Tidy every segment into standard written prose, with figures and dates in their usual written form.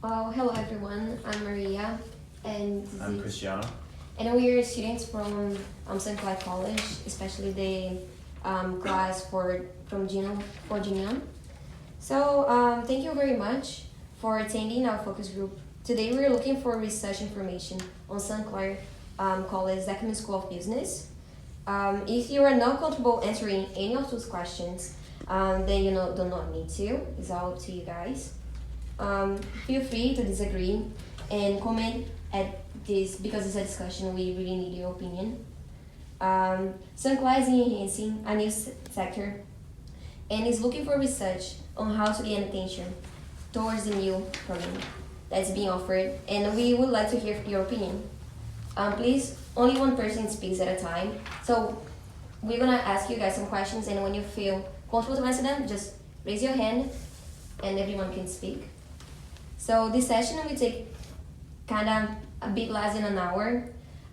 Hello everyone, I'm Maria and I'm Cristiano. And we are students from St. Clair College, especially the class from Genium. So thank you very much for attending our focus group. Today we're looking for research information on St. Clair College Zekerman School of Business. If you are not comfortable answering any of those questions, then you do not need to. It's all up to you guys. Feel free to disagree and comment at this because it's a discussion. We really need your opinion. St. Clair is enhancing a new sector and is looking for research on how to gain attention towards the new program that's being offered, and we would like to hear your opinion. Please, only one person speaks at a time. So we're gonna ask you guys some questions, and when you feel comfortable to answer them, just raise your hand and everyone can speak. So this session will take kind of a bit less than an hour.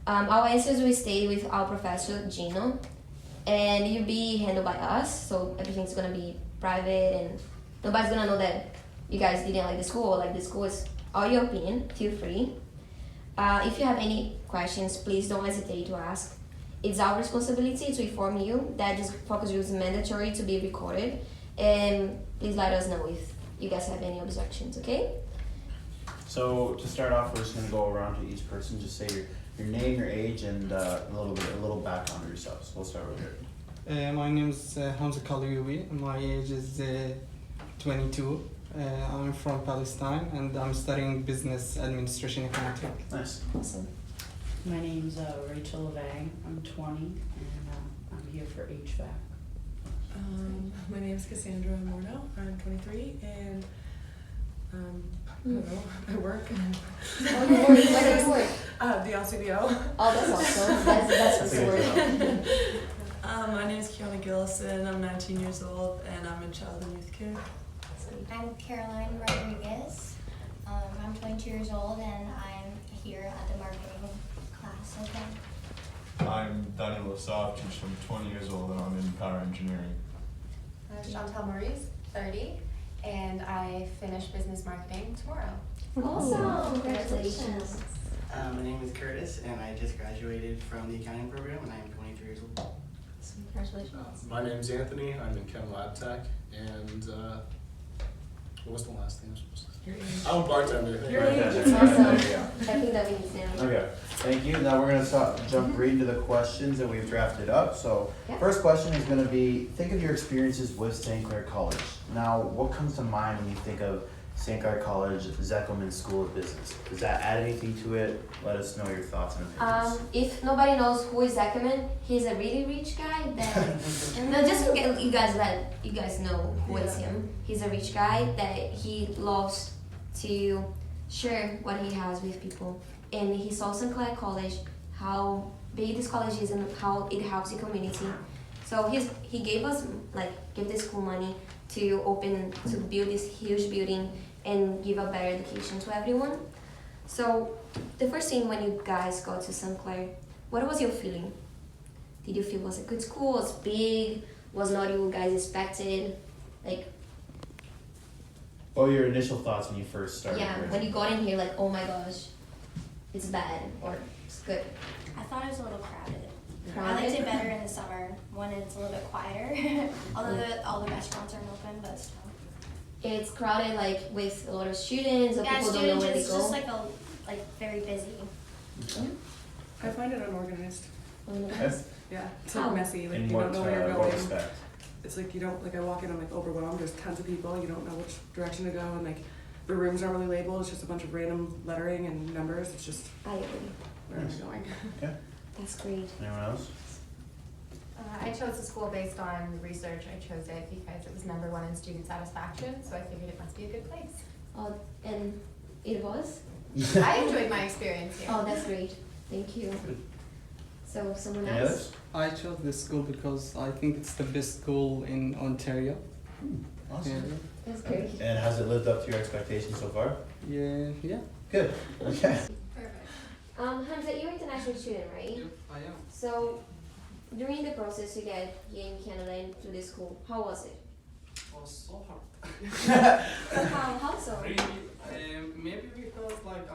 Our answers will stay with our professor, Gino, and you'll be handled by us, so everything's gonna be private and nobody's gonna know that you guys didn't like the school or like the school. Is all your opinion, feel free. If you have any questions, please don't hesitate to ask. It's our responsibility to inform you that this focus group is mandatory to be recorded, and please let us know if you guys have any objections, okay? So to start off, we're just gonna go around to each person, just say your name, your age, and a little background of yourself. So we'll start with here. My name is Hamza Kaliyubi. My age is 22. I'm from Palestine and I'm studying business administration accounting. Nice. Awesome. My name's Rachel Vang. I'm 20 and I'm here for HVAC. My name is Cassandra Morno. I'm 23 and I don't know, I work. Where do you work? The LCBO. Oh, that's awesome. That's what's work. My name is Kiana Gillison. I'm 19 years old and I'm in child and youth care. I'm Caroline Rodriguez. I'm 22 years old and I'm here at the marketing class. Okay. I'm Daniel Osafich. I'm 20 years old and I'm in power engineering. Chantal Maurice, 30, and I finish business marketing tomorrow. Awesome. Congratulations. My name is Curtis and I just graduated from the accounting program and I'm 23 years old. Congratulations. My name's Anthony. I'm in Chem Lab Tech, and what was the last thing I was supposed to say? I'm a bartender. Your age is There awesome. you go. I think that we need to know. Okay, thank you. Now we're gonna jump right into the questions that we've drafted up. So Yeah. first question is gonna be, think of your experiences with St. Clair College. Now, what comes to mind when you think of St. Clair College Zekerman School of Business? Does that add anything to it? Let us know your thoughts and opinions. If nobody knows who is Zekerman, he's a really rich guy that no, just to get you guys know who is him. He's a rich guy that he loves to share what he has with people. And he saw St. Clair College, how big this college is and how it helps the community. So he gave the school money to build this huge building and give a better education to everyone. So the first thing when you guys got to St. Clair, what was your feeling? Did you feel it was a good school, was big, was not you guys expected? What were your initial thoughts when you first started? Yeah, when you got in here, like, oh my gosh, it's bad or it's good. I thought it was a little crowded. I Crowded? liked it better in the summer when it's a little bit quieter. Although all the restaurants aren't open, but still. It's crowded, like with a lot of students, or Yeah, people don't know students, where they it's go. just like very busy. I find it unorganized. Yes. Yeah, it's How? like messy. Like In you don't know where you're what going. respect? It's like you don't, like I walk in, I'm like overwhelmed. There's tons of people. You don't know which direction to go, and like the rooms aren't really labeled. It's just a bunch of random lettering and numbers. It's just I agree. where am I going? Okay. That's great. Anyone else? I chose the school based on research. I chose it because it was #1 in student satisfaction, so I figured it must be a good place. Oh, and it was? I enjoyed my experience here. Oh, that's great. Thank you. So someone Any else? others? I chose this school because I think it's the best school in Ontario. Awesome. That's great. And has it lived up to your expectations so far? Yeah. Good. Okay. Perfect. Hamza, you're an international student, right? Yep, I am. So during the process to get here in Canada and to the school, how was it? It was so hard. How so? Really, maybe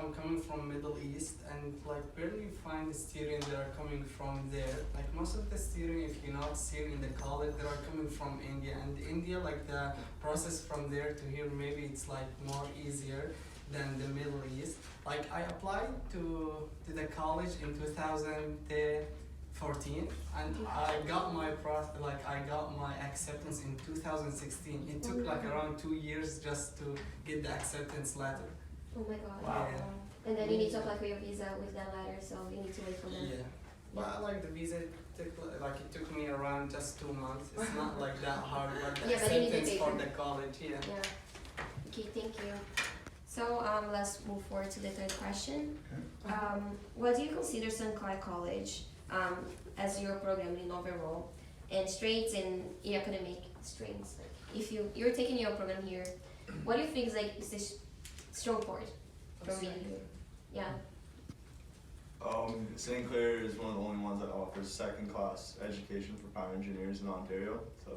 I'm coming from Middle East, and like barely find the students that are coming from there. Like most of the students, if you're not seeing in the college, they are coming from India, and India, like the process from there to here, maybe it's like more easier than the Middle East. Like I applied to the college in 2014, and I got I got my acceptance in 2016. It took like around 2 years just to get the acceptance letter. Oh my god. Wow. Yeah. And then you need to apply for your visa with that letter, so you need to wait for them. Yeah. But like the visa it took me around just 2 months. It's not like that hard, but the Yeah, but you need the acceptance for paper. the college, yeah. Yeah. Okay, thank you. So let's move forward to the third question. What do you consider St. Clair College as your program in overall and strengths in academic strengths? If you're taking your program here, what do you think is like is this strong point for me here? Yeah. St. Clair is one of the only ones that offers second-class education for power engineers in Ontario, so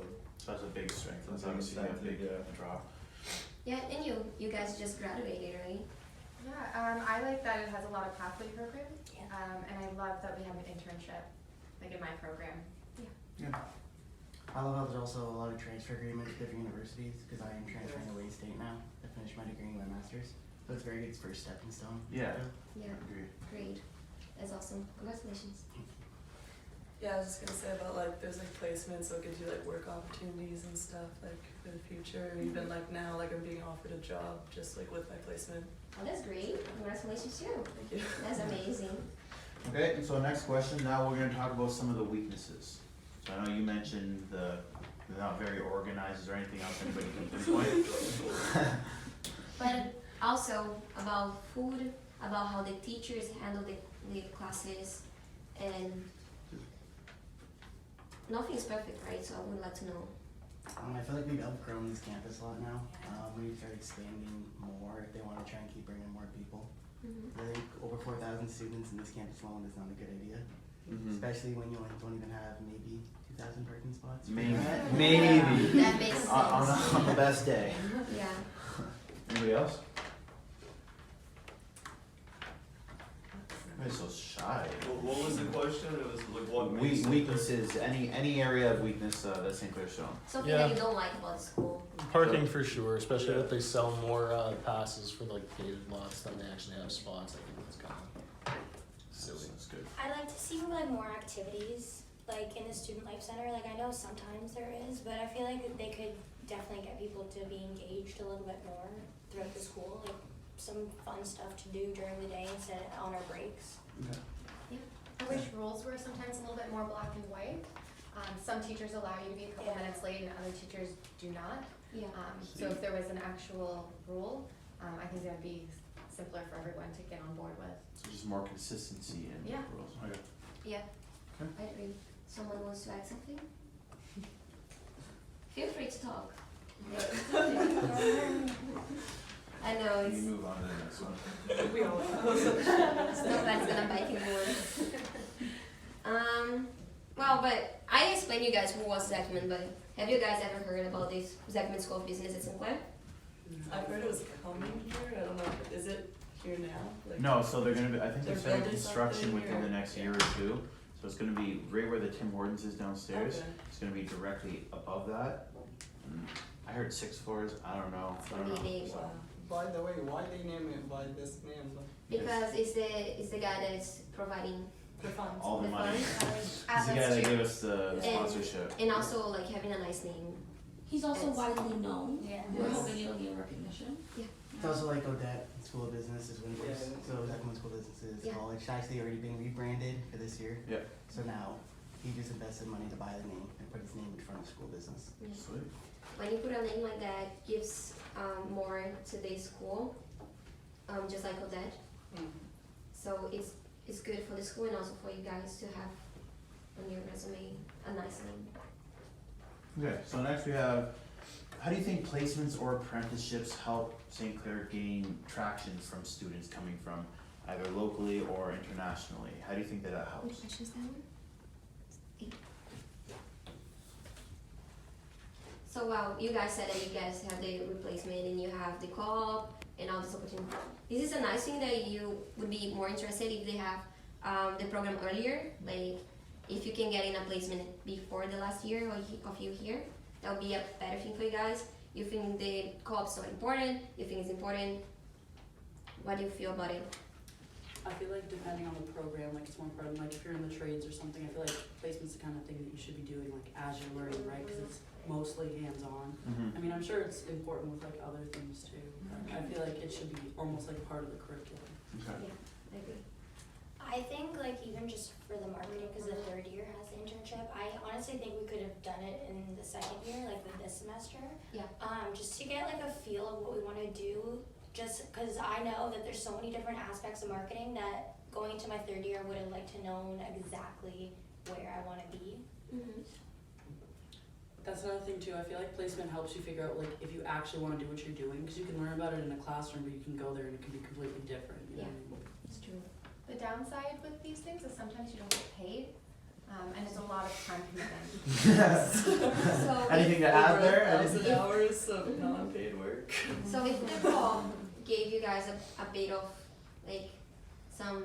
that's a big strength. That's Big obviously a strength, big yeah. draw. Yeah, and you guys just graduated, right? Yeah, I like that it has a lot of pathway programs, and I love that we have an internship, like in my program. I love how there's also a lot of transfer agreements with different universities because I am transferring away state now to finish my degree and my master's. So it's a very good first stepping stone. Yeah. Yeah, Agree. great. That's awesome. Congratulations. Yeah, I was just gonna say about like there's like placements, so it gives you like work opportunities and stuff like for the future. Even like now, like I'm being offered a job just like with my placement. Oh, that's great. Congratulations too. Thank you. That's amazing. Okay, and so next question, now we're gonna talk about some of the weaknesses. So I know you mentioned they're not very organized, is there anything else anybody can pinpoint? But also about food, about how the teachers handle the classes, and nothing's perfect, right? So I would like to know. I feel like we've outgrown this campus a lot now. We need to start expanding more if they want to try and keep bringing more people. Mm-hmm. I think over 4,000 students in this campus alone is not a good idea. Mhm. Especially when you only don't even have maybe 2,000 parking spots. Maybe. That Maybe. makes sense. On the best day. Yeah. Anybody else? You're so shy. What was the question? It was like what makes St. Clair- Weaknesses, any area of weakness that St. Clair's shown. Something Yeah. that you don't like about the school. Parking for sure, especially if they sell more passes for like gated lots than they actually have spots. I think that's kind of silly. That's good. I'd like to see like more activities, like in the student life center. Like I know sometimes there is, but I feel like they could definitely get people to be engaged a little bit more throughout the school. Like some fun stuff to do during the day instead of on our breaks. Okay. I wish rules were sometimes a little bit more black and white. Some teachers allow you to be a couple Yeah. minutes late and other teachers do not. Yeah. So if there was an actual rule, I think that would be simpler for everyone to get on board with. So just more consistency in Yeah. rules. Okay. Yeah. Okay. I agree. Someone wants to add something? Feel free to talk. I know You it's move on to the next one. We all nobody's gonna bite anymore. Well, but I explained you guys who was Zekman, but have you guys ever heard about this Zekman School of Business at St. Clair? I've heard it was coming here. I don't know. Is it here now? Like, No, so they're gonna be, I think they're They're starting building construction something within the or- next year or two. So it's gonna be right where the Tim Hortons is downstairs. Okay. It's gonna be directly above that. I heard 6 floors, I don't know. It's I gonna don't be know. big. So, by the way, why they name it by this name? Because it's the guy that's providing the funds. All the the money. funds. He's the guy that gave us the sponsorship. And also like having a nice name. He's also It's- widely known. Yeah. We're hoping he'll get recognition. It's also like Odette School of Business is Windows. Yeah. So Zekman School of Business is Yeah. college. It's actually already been rebranded for this year. Yeah. So now he just invested money to buy the name and put his name in front of school business. Yeah. Sweet. When you put a name like that, gives more to the school, just like Odette. So it's good for the school and also for you guys to have on your resume a nice name. Okay, so next we have, how do you think placements or apprenticeships help St. Clair gain traction from students coming from either locally or internationally? How do you think that Which helps? question's that one? 8. So you guys said that you guys have the replacement and you have the co-op and all this opportunity. This is a nice thing that you would be more interested if they have the program earlier. Like if you can get in a placement before the last year of you here, that would be a better thing for you guys. You think the co-op's not important? You think it's important? What do you feel about it? I feel like depending on the program, like it's more important, like if you're in the trades or something, I feel like placement's the kind of thing that you should be doing like as you're learning, right? Because it's mostly hands-on. I mean, I'm sure it's important with like other things too, but I feel like it should be almost like part of the curriculum. Okay. Yeah, I agree. I think like even just for the marketing, because the third year has the internship, I honestly think we could have done it in the second year, like with this semester. Yeah. Just to get like a feel of what we want to do, just because I know that there's so many different aspects of marketing that going into my third year would have liked to know exactly where I want to be. Mm-hmm. That's another thing too, I feel like placement helps you figure out like if you actually want to do what you're doing, because you can learn about it in a classroom, but you can go there and it can be completely different, you know? It's true. The downside with these things is sometimes you don't get paid, and it's a lot of time commitment. So Anything to add there? 1,000 hours of non-paid work. So if the co-op gave you guys a bit of like some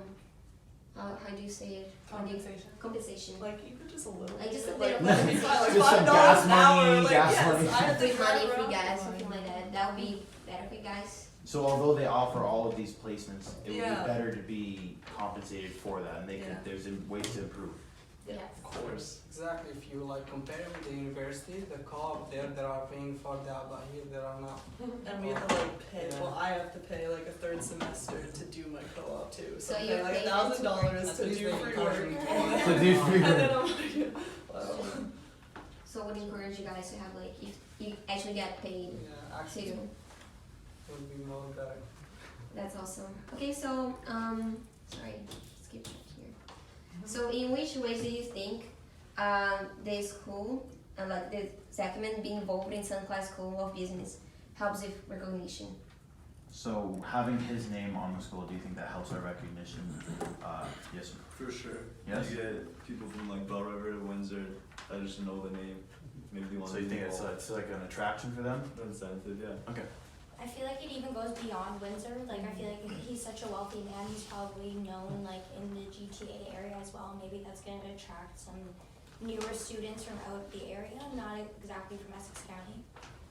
how do you say it? Compensation. Like even just a little. Like just a bit, bit of like, Just like some $5 gas an hour, money, like, gas yes, money. I have to free drive money, free around. gas, something like that. That would be better for you guys. So although they offer all of these placements, it would Yeah. be better to be compensated for that, and they could, Yeah. there's ways to improve. Yes. Of course, exactly. If you like compare with the university, the co-op there, they are paying for that, but here they are not. And we have to like pay. Yeah. Well, I have to pay like a third semester to do my co-op too. So, So I you're pay like paying $1,000 At to least do they free encourage work. you to To do free And then work. I'm like, wow. So I would encourage you guys to have like if you actually get paid Yeah, actually, too. would be more better. That's awesome. Okay, so sorry, skip back here. So in which ways do you think the school and like the Zachman being involved in Sun Class School of Business helps with recognition? So having his name on the school, do you think that helps our recognition? Yes. For sure. Yes? You get people from like Bell River to Windsor that just know the name. Maybe they want So to you be think involved. it's like an attraction for them? Incentive, yeah. Okay. I feel like it even goes beyond Windsor. Like I feel like he's such a wealthy man. He's probably known like in the GTA area as well. Maybe that's going to attract some newer students from out the area, not exactly from Essex County.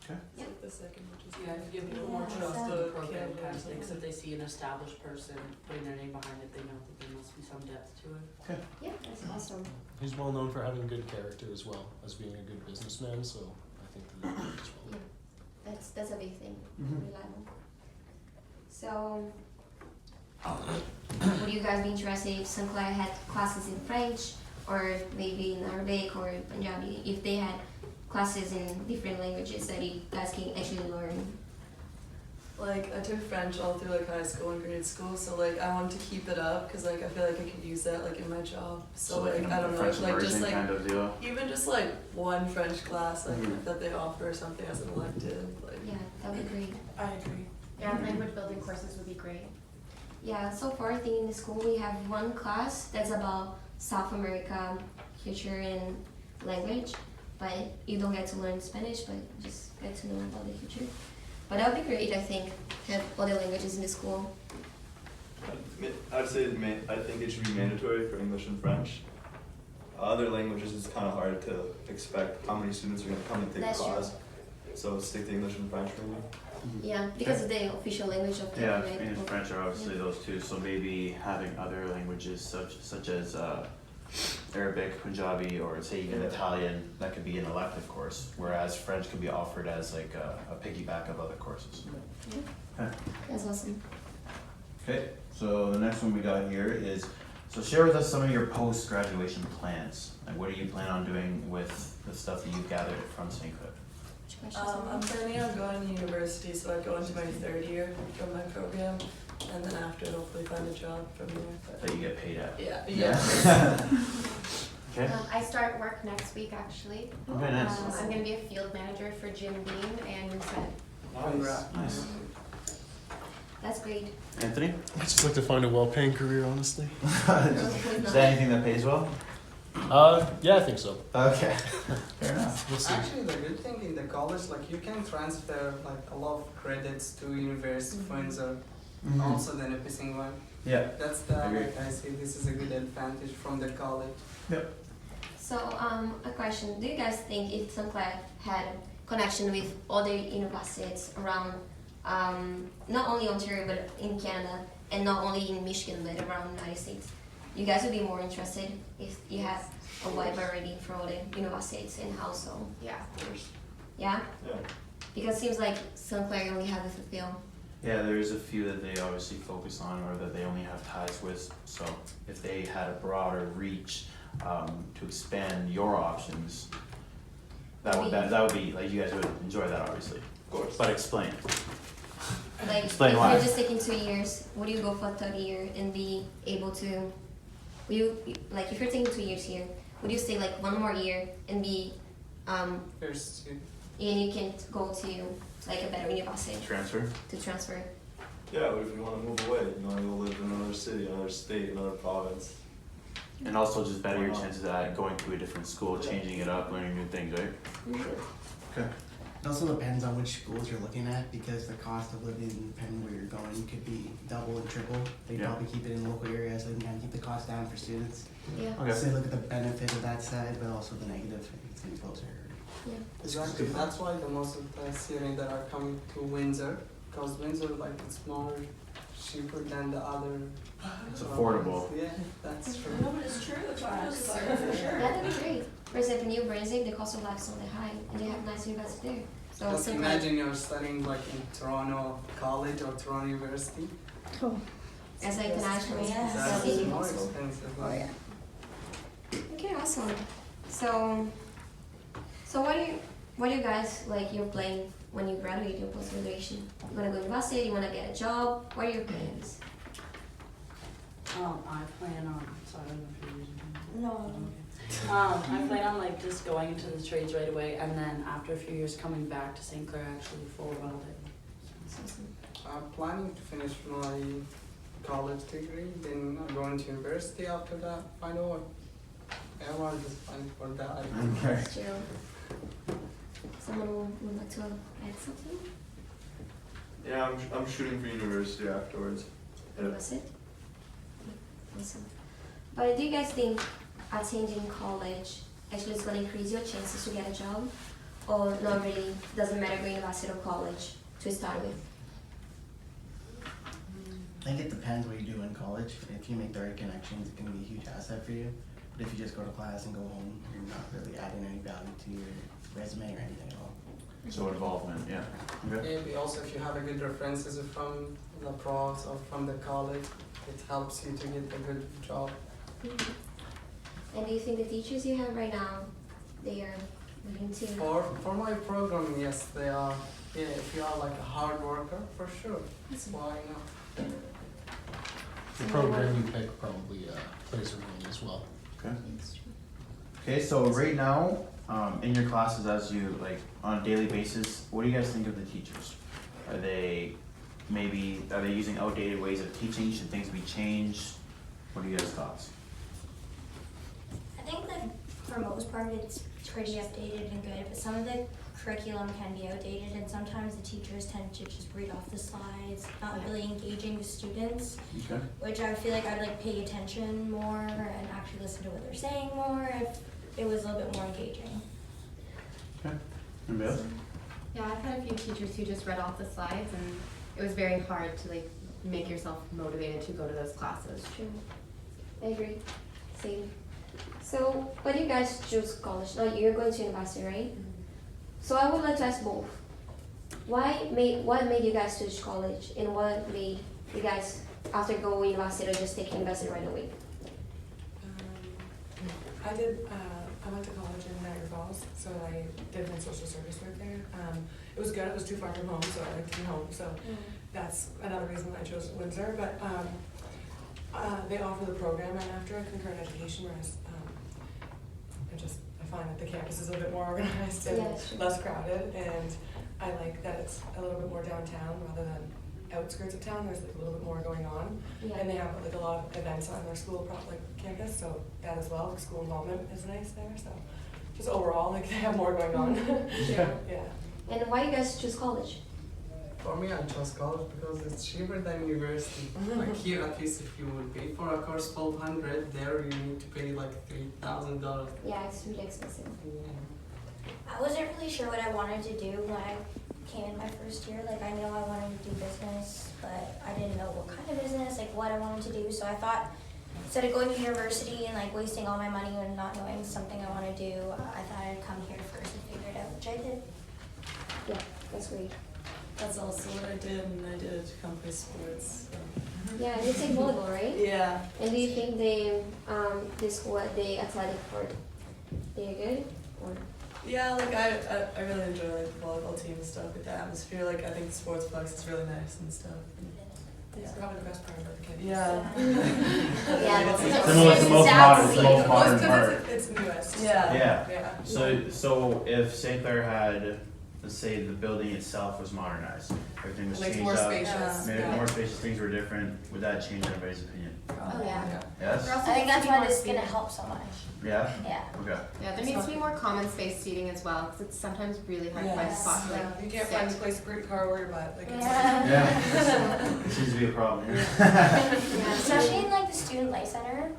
Okay. It's like the second, which is Yeah, if you give people more Yeah. trust in The the program campus kind of or thing, 'cause something. if they see an established person putting their name behind it, they know that there must be some depth to it. Yeah, that's awesome. He's well known for having good character as well as being a good businessman, so I think that he works well. Yeah, that's a big thing. Mhm. Reliable. So, would you guys be interested if St. Clair had classes in French or maybe in Arabic or Punjabi? If they had classes in different languages that you guys can actually learn? like I took French all through like high school and grade school, so like I wanted to keep it up because like I feel like I could use that like in my job. So like I don't know, French like just immersion like kind of deal. even just like one French class like Mhm. that they offer or something as an elective. Like Yeah, that would be great. I agree. Yeah, language building courses would be great. Yeah, so far I think in the school we have one class that's about South America culture and language, but you don't get to learn Spanish, but you just get to know about the culture. But that would be great, I think, have other languages in the school. I'd say I think it should be mandatory for English and French. Other languages is kind of hard to expect how many students are going to come and take That's the true. class. So stick to English and French maybe. Yeah, because of the official language of the Yeah, right? Spanish and French are obviously those two, so maybe having other languages such as Arabic, Punjabi, or say even Italian, that could be an elective course, whereas French could be offered as like a piggyback of other courses. That's awesome. Okay, so the next one we got here is, so share with us some of your post-graduation plans. Like what do you plan on doing with the stuff that you've gathered from St. Clair? Which questions? I'm planning on going to university, so I go into my third year from my program, and then after hopefully find a job from there. That you get paid at? Yeah. Yeah. Okay, I start work next week actually. okay, nice. I'm gonna be a field manager for Jim Beam and Reset. Nice. That's great. Anthony? I just like to find a well-paying career, honestly. Is there anything that pays well? Yeah, I think so. Okay, fair enough. We'll see. Actually, the good thing in the college, like you can transfer like a lot of credits to university funds or also the Nipissing one. Yeah. That's the Agree. like I see this is a good advantage from the college. So, a question. Do you guys think if St. Clair had connection with other universities around, not only Ontario, but in Canada, and not only in Michigan, but around the United States, you guys would be more interested if you have a wide variety for other universities and how so? Yeah. Of course. Yeah? Yeah. Because it seems like St. Clair only have a few. Yeah, there's a few that they obviously focus on or that they only have ties with. So if they had a broader reach to expand your options, that would be like you guys would enjoy that obviously. Of course. But explain. Like, Explain if why. you're just taking 2 years, would you go for a third year and be able to, would you, like, if you're taking 2 years here, would you stay like 1 more year and be, First student. and you can go to like a better university Transfer. to transfer? Yeah, but if you want to move away, you want to go live in another city, another state, another province. And also just better your chances at going to a different school, changing it up, learning new things, right? Sure. Okay. It also depends on which schools you're looking at because the cost of living, depending where you're going, could be double and triple. They Yeah. probably keep it in local areas so they can kind of keep the cost down for students. Yeah. Okay. So they look at the benefit of that side, but also the negative, it's getting closer. Yeah. Exactly. That's why the most of the students that are coming to Windsor, because Windsor like it's more cheaper than the other. It's affordable. Yeah, that's true. No, but it's true, it's for sure. That'd be great. For example, New Brunswick, the cost of life is only high, and they have nice university there. So Just St. Clair, imagine you're studying like in Toronto College or Toronto University. as an international, Yes. That's that'd be more awesome. expensive. Oh, Like, yeah. Okay, awesome. So what do you guys like? You're playing when you graduate your post graduation. You wanna go to university? You wanna get a job? What are your plans? I plan on, sorry, I don't know if you're using it. No. I plan on like just going into the trades right away and then after a few years coming back to St. Clair actually full welding. Awesome. I'm planning to finish my college degree, then I'm going to university after that. I know what everyone is planning for that. Okay. That's true. Someone would like to add something? Yeah, I'm shooting for university afterwards. Yeah. That's it? Awesome. But do you guys think attending college actually is going to increase your chances to get a job? Or not really, doesn't matter going to university or college to start with? I think it depends what you do in college. If you make the right connections, it can be a huge asset for you. But if you just go to class and go home, you're not really adding any value to your resume or anything at all. So involvement, yeah. Okay. Maybe also if you have a good references from the profs or from the college, it helps you to get a good job. And do you think the teachers you have right now, they are willing to? For my program, yes, they are. Yeah, if you are like a hard worker, for sure. Awesome. Why not? The program you pick probably plays a role as well. Okay. That's true. Okay, so right now, in your classes as you, like, on a daily basis, what do you guys think of the teachers? Are they using outdated ways of teaching? Should things be changed? What are your guys' thoughts? I think that for most part it's pretty updated and good, but some of the curriculum can be outdated and sometimes the teachers tend to just read off the slides, not really engaging with students, Okay. which I feel like I'd like pay attention more and actually listen to what they're saying more if it was a little bit more engaging. Okay. Anybody else? Yeah, I've had a few teachers who just read off the slides and it was very hard to like make yourself motivated to go to those classes. True. I agree. Same. So, when you guys choose college, like you're going to university, right? So I would like to ask both. What made you guys choose college, and what made you guys after go university or just take university right away? I went to college in Niagara Falls, so I did my social service work there. It was good, it was too far from home, so I like to be home, so that's another reason I chose Windsor, but they offer the program right after a concurrent education, whereas I find that the campus is a bit more organized and Yeah, that's true. less crowded, and I like that it's a little bit more downtown rather than outskirts of town, there's like a little bit more going on. Yeah. And they have like a lot of events on their school campus, so that as well, like school involvement is nice there, so just overall, like they have more going on. Yeah. Yeah. And why you guys choose college? For me, I chose college because it's cheaper than university. Like here, at least if you would pay for a course $1,200, there you need to pay like $3,000. Yeah, it's really expensive. I wasn't really sure what I wanted to do when I came in my first year. Like, I knew I wanted to do business, but I didn't know what kind of business, like what I wanted to do. So I thought, instead of going to university and like wasting all my money and not knowing something I want to do, I thought I'd come here first and figure it out, which I did. Yeah, that's great. That's also what I did, and I did company sports. So. Yeah, and you take volleyball, right? Yeah. And do you think the school, the athletic part, they're good? Or Yeah, like I really enjoy like the volleyball team and stuff, with the atmosphere. Like I think the sportsplex is really nice and stuff. It's probably the best part about the campus. Yeah. Yeah, It's the most modern, it's the most modern Well, part. it's newest. Yeah. Yeah. Yeah. So if St. Clair had, let's say the building itself was modernized, everything was Like changed more up, spacious. made it Yeah. more spacious, things were different, would that change everybody's opinion? Oh, yeah. Yes? There also I think needs that's to be why more this is gonna seating. help so much. Yeah? Yeah. Okay. Yeah, there needs to be more common space seating as well, because it's sometimes really hard to find a Yes. spot to like Yeah, you can't sit. find a place to put your car or your butt. Like it's Yeah. It seems to be a problem here. yeah, Especially in like the student life center.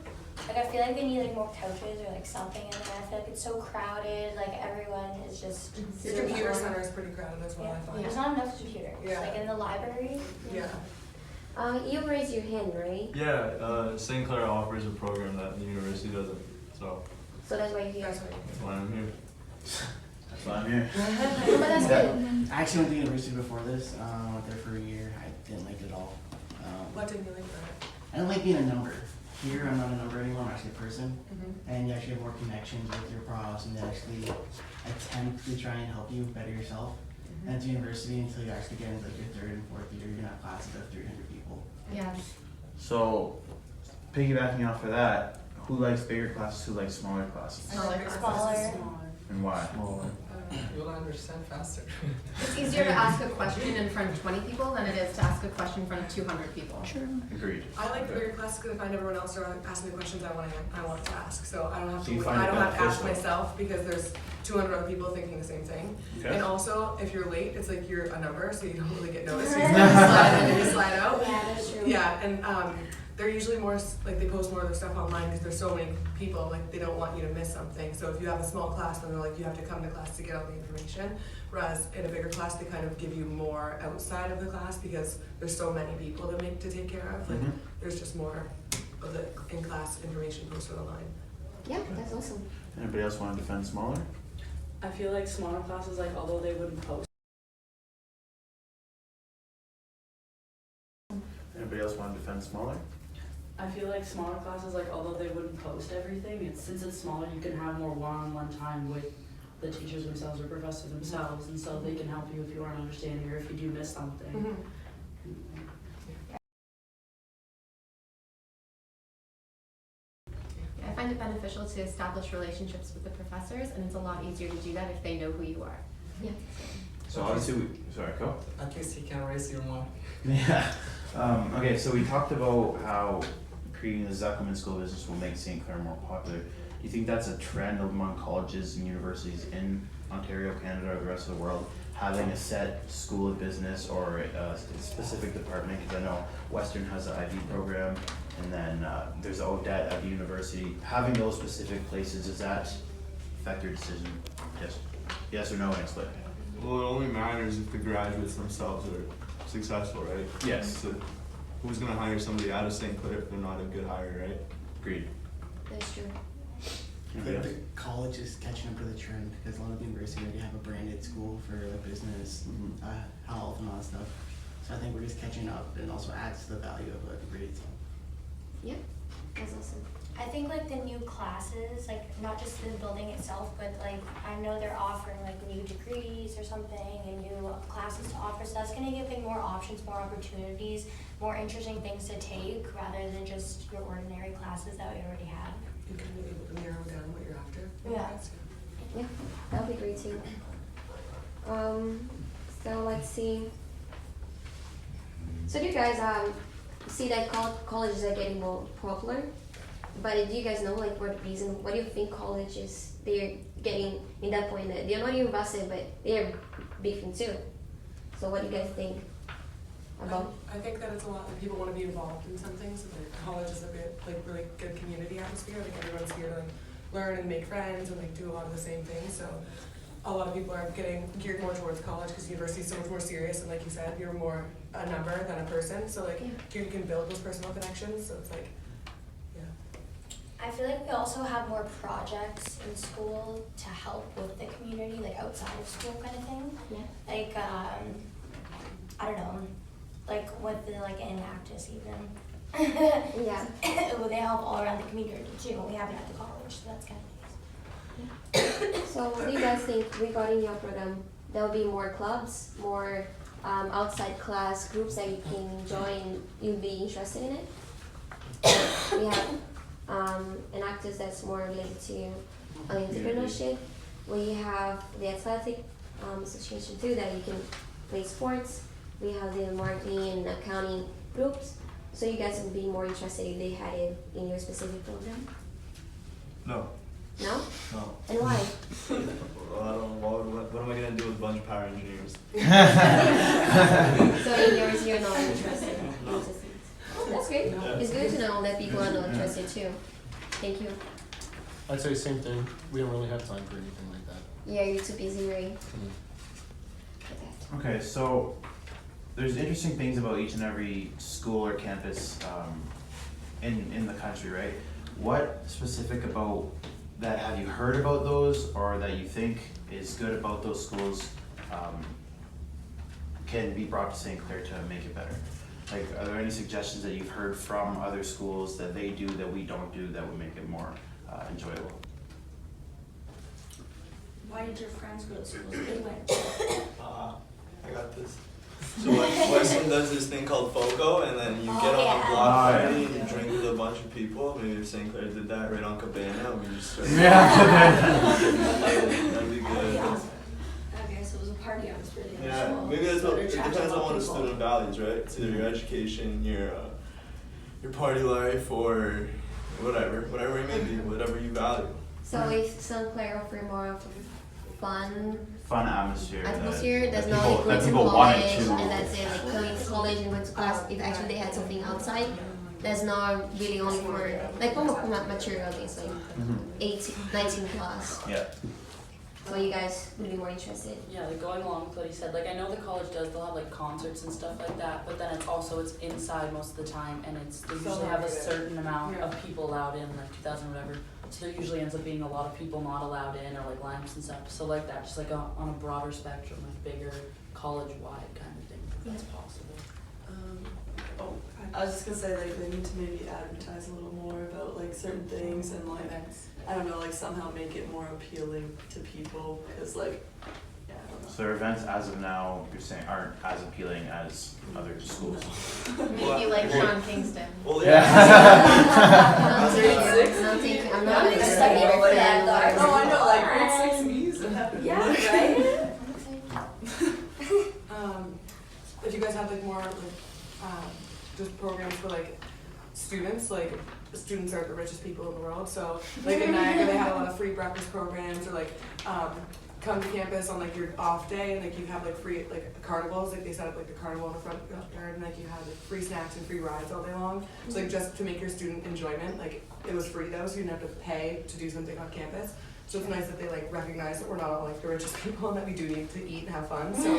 Like I feel like they need like more couches or like something in there. I feel like it's so crowded, like everyone is just your computer center is pretty crowded as well, I find. There's not enough computers. Yeah. Like in the library. Yeah. you raised your hand, right? Yeah, St. Clair offers a program that the university doesn't, so So that's why you're here. That's what that's why I'm here. That's why I'm here. But that's good. I actually went to university before this. I went there for a year. I didn't like it at all. What didn't you like about it? I don't like being a number. Here, I'm not a number anymore. I'm actually a person. Mm-hmm. And you actually have more connections with your profs, and they actually attempt to try and help you better yourself. And at university, until you actually get into like your third and fourth year, you're gonna have classes of 300 people. Yes. So, piggybacking off of that, who likes bigger classes, who likes smaller classes? Smaller Smaller. classes. And why? You'll understand faster. It's easier to ask a question in front of 20 people than it is to ask a question in front of 200 people. Agreed. I like the bigger classes because I find everyone else are asking the questions I want to ask. So I don't have So to. you find I it don't have to ask beneficial? myself because there's 200 other people thinking the same thing. Okay. And also, if you're late, it's like you're a number, so you don't really get noticed. You just slide in and you slide out. Yeah, that's true. Yeah, and they're usually more like they post more of their stuff online because there's so many people. Like they don't want you to miss something. So if you have a small class, then they're like you have to come to class to get all the information. Whereas in a bigger class, they kind of give you more outside of the class because there's so many people to take care of. Like Mhm. there's just more of the in-class information posted online. Yeah, that's awesome. Anybody else want to defend smaller? I feel like smaller classes, like although they wouldn't post. Anybody else want to defend smaller? I feel like smaller classes, like although they wouldn't post everything, since it's smaller, you can have more one-on-one time with the teachers themselves or professors themselves, and so they can help you if you aren't understanding or if you do miss something. I find it beneficial to establish relationships with the professors, and it's a lot easier to do that if they know who you are. Yeah. So obviously, sorry, go. At least he can raise your mark. Yeah. Okay, so we talked about how creating the Zuckelman School of Business will make St. Clair more popular. Do you think that's a trend among colleges and universities in Ontario, Canada, or the rest of the world, having a set school of business or a specific department? Because I know Western has the IB program, and then there's ODET at the university. Having those specific places, does that affect your decision? Yes or no, explain. Well, it only matters if the graduates themselves are successful, right? Yes. So who's gonna hire somebody out of St. Clair if they're not a good hire, right? Agreed. That's true. Anybody else? The college is catching up to the trend because a lot of the universities already have a branded school for like business, health, and all that stuff. So I think we're just catching up, and also adds to the value of a degree itself. Yeah, that's awesome. I think like the new classes, like not just the building itself, but like I know they're offering like new degrees or something and new classes to offer. So that's gonna give like more options, more opportunities, more interesting things to take rather than just your ordinary classes that we already have. You can be able to narrow down what you're after. Yeah. Yeah, that'll be great too. So let's see. So do you guys see that colleges are getting more popular? But do you guys know like what reason? What do you think colleges they're getting in that point that they're not even busted, but they're beefing too? So what do you guys think about? I think that it's a lot, like people want to be involved in some things, and like college is a bit, like really good community atmosphere, like everyone's here to like learn and make friends and like do a lot of the same things, so a lot of people are getting geared more towards college because university is so much more serious, and like you said, you're more a number than a person, so like you can build those personal connections, so it's like, yeah. I feel like we also have more projects in school to help with the community, like outside of school kind of thing. Yeah. Like, I don't know, like with the like Enactus even. Yeah. Well, they help all around the community too. We have it at the college, so that's kind of nice. So what do you guys think regarding your program? There will be more clubs, more outside class groups that you can join. You'd be interested in it. We have an actors that's more related to entrepreneurship. We have the athletic association too that you can play sports. We have the marketing and accounting groups. So you guys would be more interested if they had it in your specific program? No. No? No. And why? Well, I don't know. What am I gonna do with a bunch of power engineers? So in yours, you're not interested. No. Oh, that's great. Yeah. It's good to know that people are not interested too. Thank you. I'd say same thing. We don't really have time for anything like that. Yeah, you're too busy, right? Okay, so there's interesting things about each and every school or campus in the country, right? What specific about that have you heard about those, or that you think is good about those schools can be brought to St. Clair to make it better? Like, are there any suggestions that you've heard from other schools that they do that we don't do that would make it more enjoyable? Why did your friends go to school? They went. I got this. So Westland does this thing called FOCO, and then you get on a yeah. block Oh, yeah. party and you drink with a bunch of people. Maybe if St. Clair did that right on Cabana, we just start. That'd be good. Okay, so it was a party atmosphere. Yeah, maybe that's what, it depends on what a student values, right? It's either your education, your party life, or whatever it may be, whatever you value. So if St. Clair offer more of a fun Atmosphere. there's that no people, like that going to people wanted college to. and that's it, like coming to college and going to class. If actually they had something outside, that's not really only for like for material things like Mhm. 18, 19 plus. Yeah. So you guys would be more interested. Yeah, like going along with what he said, like I know the college does, they'll have like concerts and stuff like that, but then it's inside most of the time, and they usually have a certain amount of people allowed in, like 2,000 or whatever. So there usually ends up being a lot of people not allowed in, or like lamps and stuff. So like that, just like on a broader spectrum, like bigger college-wide kind of thing, if that's possible. I was just gonna say like they need to maybe advertise a little more about like certain things and like I don't know, like somehow make it more appealing to people because like yeah, I don't know. So events as of now, you're saying aren't as appealing as other schools. Maybe like Sean Kingston. Well, No, Grade thank you. No, thank you. I'm Yeah, not I'm a excited favorite for fan. that, Oh, I know, like grade 6 music. Yeah, right? If you guys have like more like just programs for like students are the richest people in the world, so like in Niagara they have a lot of free breakfast programs, or like come to campus on like your off day and like you have like free like carnivals, like they set up like the carnival in the front yard and like you have like free snacks and free rides all day long. So like just to make your student enjoyment, like it was free though, so you didn't have to pay to do something on campus. So it's nice that they like recognize that we're not all like the richest people and that we do need to eat and have fun. So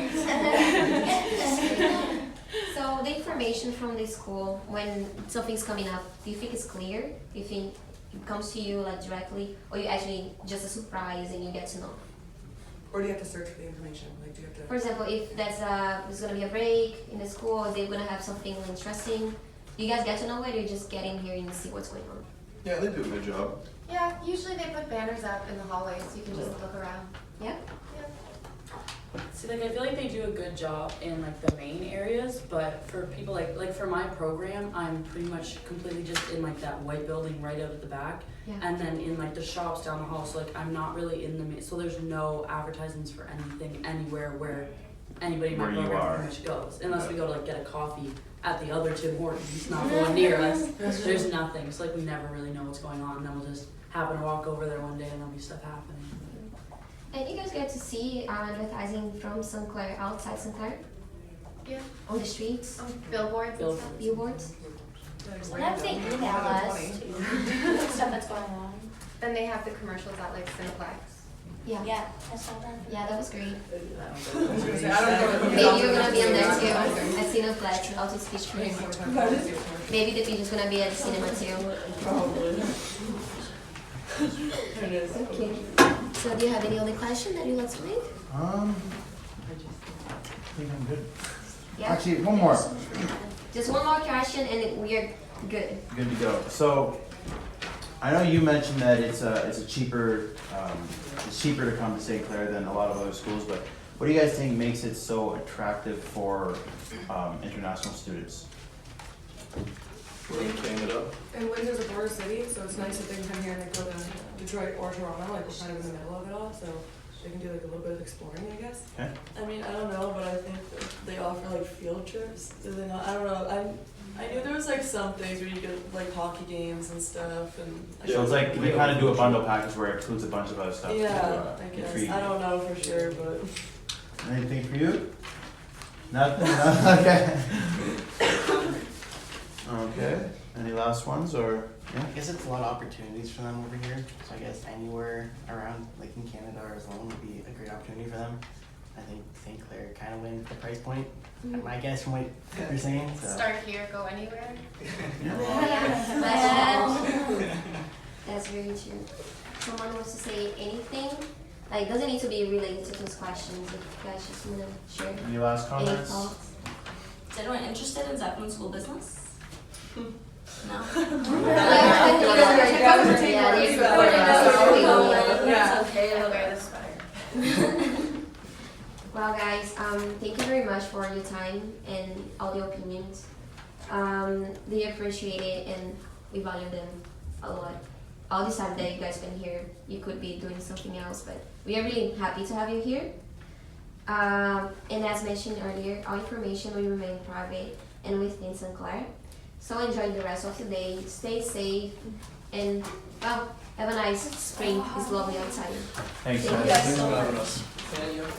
So the information from the school, when something's coming up, do you think it's clear? Do you think it comes to you like directly, or you actually just a surprise and you get to know? or do you have to search for the information? Like do you have to For example, if there's gonna be a break in the school, or they're gonna have something interesting, do you guys get to know it, or you just get in here and see what's going on? Yeah, they do a good job. Yeah, usually they put banners up in the hallways so you can just look around. Yeah? See, like I feel like they do a good job in like the main areas, but for people like for my program, I'm pretty much completely just in like that white building right out at the back, Yeah. and then in like the shops down the hall. So like I'm not really in the so there's no advertisements for anything anywhere where anybody in my Where you program are. pretty much goes, unless we Yeah. go to like get a coffee at the other Tim Hortons, not the one near us. There's nothing, so like we never really know what's going on, and then we'll just happen to walk over there one day and there'll be stuff happening. And you guys get to see advertising from St. Clair, outside St. Clair, Yeah. on the streets, Billboards and Billboards. stuff. billboards. Sometimes they email us too, stuff that's going on. Then they have the commercials at like Cineplex. Yeah. Yeah, I saw that. Yeah, that was great. I was gonna say, I don't know. Maybe you're gonna be on there too. At Cineplex, Auto Speech Cream. Maybe the beach is gonna be at the cinema too. Probably. Okay. So do you have any other question that you like to make? I think I'm good. Yeah. Actually, one more. Just one more question and then we're good. Good to go. So, I know you mentioned that it's a cheaper, it's cheaper to come to St. Clair than a lot of other schools, but what do you guys think makes it so attractive for international students? We're in Canada. And Windsor's a border city, so it's nice that they can come here and like go to Detroit or Toronto, like we're kind of in the middle of it all, so they can do like a little bit of exploring, I guess. Okay. I mean, I don't know, but I think that they offer like field trips. Do they not? I don't know. I knew there was like some things where you get like hockey games and stuff, and So it's like, we kind of do a bundle package where it includes a bunch of other stuff to yeah, I guess. intrigue I you. don't know for sure, but Anything for you? Nothing? No? Okay. Okay. Any last ones or? I guess it's a lot of opportunities for them over here. So I guess anywhere around, like in Canada or as long, would be a great opportunity for them. I think St. Clair kind of wins the price point. My guess from what you're saying. So. Start here, go anywhere. That's very true. Someone wants to say anything? Like, doesn't need to be related to those questions. If you guys just wanna share Any last any comments? thoughts. Is anyone interested in Zeppelin School Business? No? It's okay to wear the sweater. Well, guys, thank you very much for your time and all the opinions. They appreciate it and we value them a lot. All this time that you guys been here, you could be doing something else, but we are really happy to have you here. And as mentioned earlier, our information will remain private and within St. Clair. So enjoy the rest of the day, stay safe, and well, have a nice spring. It's lovely outside. Thanks, Thank you guys. guys so much. Thank you.